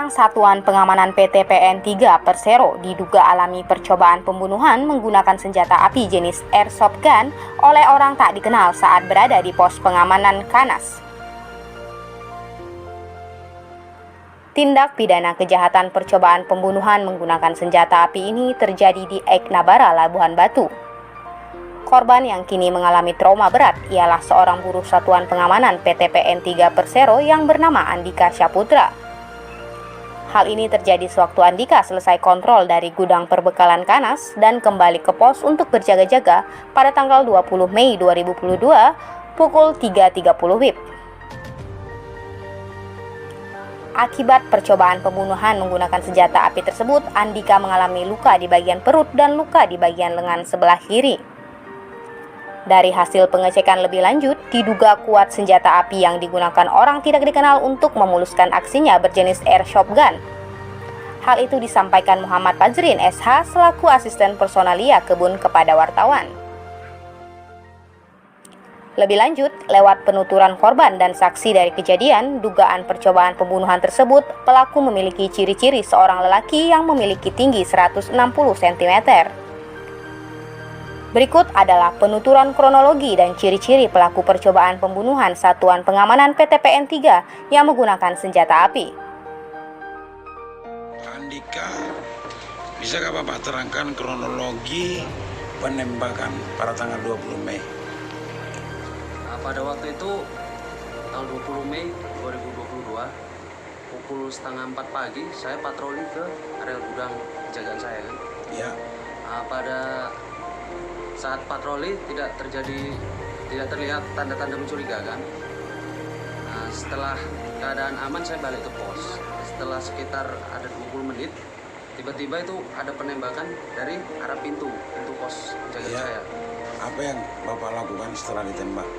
Seorang satuan pengamanan PT PN3 Persero diduga alami percobaan pembunuhan menggunakan senjata api jenis airsoft gun oleh orang tak dikenal saat berada di pos pengamanan Kanas. Tindak pidana kejahatan percobaan pembunuhan menggunakan senjata api ini terjadi di Eknabara, Labuhan Batu. Korban yang kini mengalami trauma berat ialah seorang buruh satuan pengamanan PT PN3 Persero yang bernama Andika Syaputra. Hal ini terjadi sewaktu Andika selesai kontrol dari gudang perbekalan Kanas dan kembali ke pos untuk berjaga-jaga pada tanggal 20 Mei 2022 pukul 3.30 WIB. Akibat percobaan pembunuhan menggunakan senjata api tersebut, Andika mengalami luka di bagian perut dan luka di bagian lengan sebelah kiri. Dari hasil pengecekan lebih lanjut, diduga kuat senjata api yang digunakan orang tidak dikenal untuk memuluskan aksinya berjenis airsoft gun. Hal itu disampaikan Muhammad Fajrin SH selaku asisten personalia kebun kepada wartawan. Lebih lanjut, lewat penuturan korban dan saksi dari kejadian, dugaan percobaan pembunuhan tersebut, pelaku memiliki ciri-ciri seorang lelaki yang memiliki tinggi 160 cm. Berikut adalah penuturan kronologi dan ciri-ciri pelaku percobaan pembunuhan Satuan Pengamanan PT PN3 yang menggunakan senjata api. Andika, bisakah Bapak terangkan kronologi penembakan pada tanggal 20 Mei? Pada waktu itu, tanggal 20 Mei 2022, pukul setengah 4 pagi, saya patroli ke area gudang penjagaan saya. Ya. Pada saat patroli tidak terlihat tanda-tanda mencurigakan. Setelah keadaan aman saya balik ke pos. Setelah sekitar ada 20 menit, tiba-tiba itu ada penembakan dari arah pintu pos penjagaan saya. Apa yang Bapak lakukan setelah ditembak?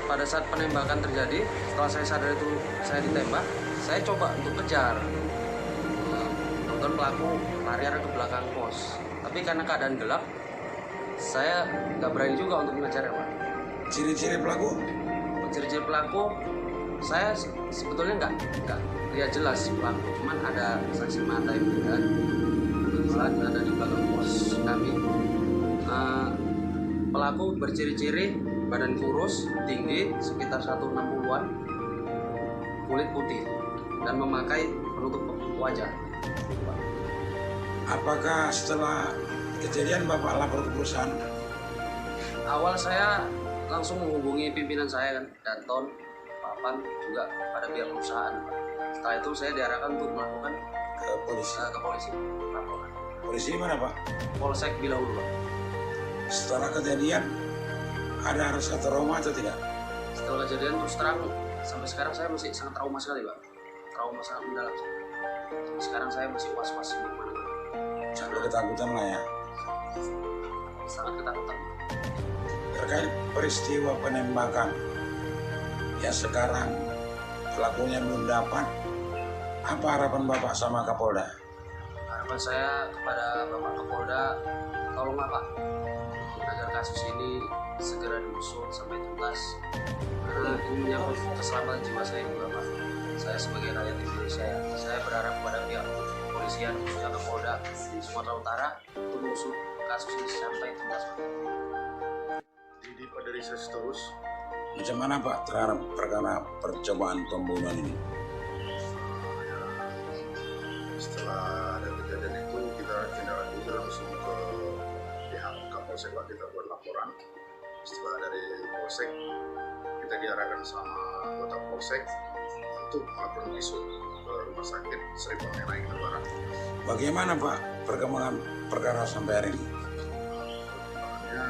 Pada saat penembakan terjadi, setelah saya sadar itu saya ditembak, saya coba untuk kejar. Kemudian pelaku lari arah ke belakang pos. Tapi karena keadaan gelap, saya nggak berani juga untuk mengejar, Pak. Ciri-ciri pelaku? Ciri-ciri pelaku, saya sebetulnya nggak lihat jelas pelaku, cuman ada saksi mata yang melihat saat ada di belakang pos kami. Pelaku berciri-ciri badan kurus, tinggi sekitar 160-an, kulit putih, dan memakai penutup wajah. Apakah setelah kejadian Bapak lapor ke perusahaan? Awal saya langsung menghubungi pimpinan saya kan, Danton, Papan, juga pada pihak perusahaan. Setelah itu saya diarahkan untuk melakukan Ke polisi. Laporan. Polisi di mana, Pak? Polsek Bilahulu, Pak. Setelah kejadian ada rasa trauma atau tidak? Setelah kejadian terus terang sampai sekarang saya masih sangat trauma sekali, Pak. Trauma sangat mendalam. Sampai sekarang saya masih was-was di mana. Sampai ketakutan lah ya. Sangat ketakutan. Terkait peristiwa penembakan ya sekarang pelakunya belum dapat, apa harapan Bapak sama Kapolda? Harapan saya kepada Bapak Kapolda, tolonglah Pak, agar kasus ini segera diusut sampai tuntas, karena ini menyangkut keselamatan jiwa saya juga, Pak. Saya sebagai rakyat Indonesia, saya berharap kepada pihak kepolisian, khususnya Kapolda di Sumatera Utara untuk mengusut kasus ini sampai tuntas, Pak. Jadi pada riset terus. Macam mana Pak terhadap perkara percobaan pembunuhan ini? Setelah ada kejadian itu kita tindak lanjut langsung ke pihak Kapolsek, Pak. Kita buat laporan. Setelah dari Polsek kita diarahkan sama anggota Polsek untuk melakukan visum ke Rumah Sakit Sri Pamela Eknabara. Bagaimana Pak perkembangan perkara sampai hari ini? Makanya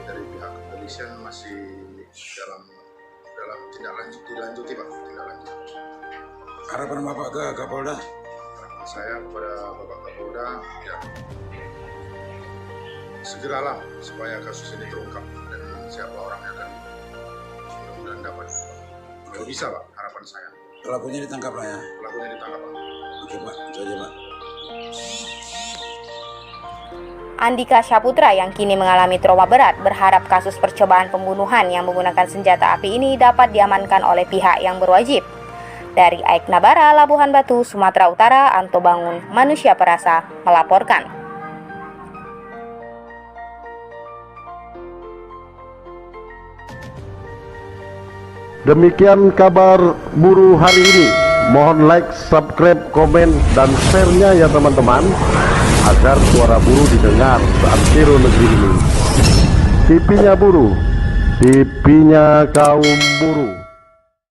dari pihak kepolisian masih dalam tindak lanjut, dilanjuti, Pak. Tindak lanjut. Harapan Bapak ke Kapolda? Harapan saya kepada Bapak Kapolda, ya segeralah supaya kasus ini terungkap dan siapa orangnya, dan mudah-mudahan dapat. Kalau bisa, Pak, harapan saya. Pelakunya ditangkap lah ya? Pelakunya ditangkap, Pak. Oke Pak, itu aja Pak. Andika Syaputra yang kini mengalami trauma berat berharap kasus percobaan pembunuhan yang menggunakan senjata api ini dapat diamankan oleh pihak yang berwajib. Dari Aik Nabara, Labuhan Batu, Sumatera Utara, Anto Bangun, Manusia Perasa, melaporkan. Demikian kabar buruh hari ini. Mohon like, subscribe, komen, dan share-nya ya teman-teman, agar suara buruh didengar seantero negeri ini. TV-nya buruh, TV-nya kaum buruh.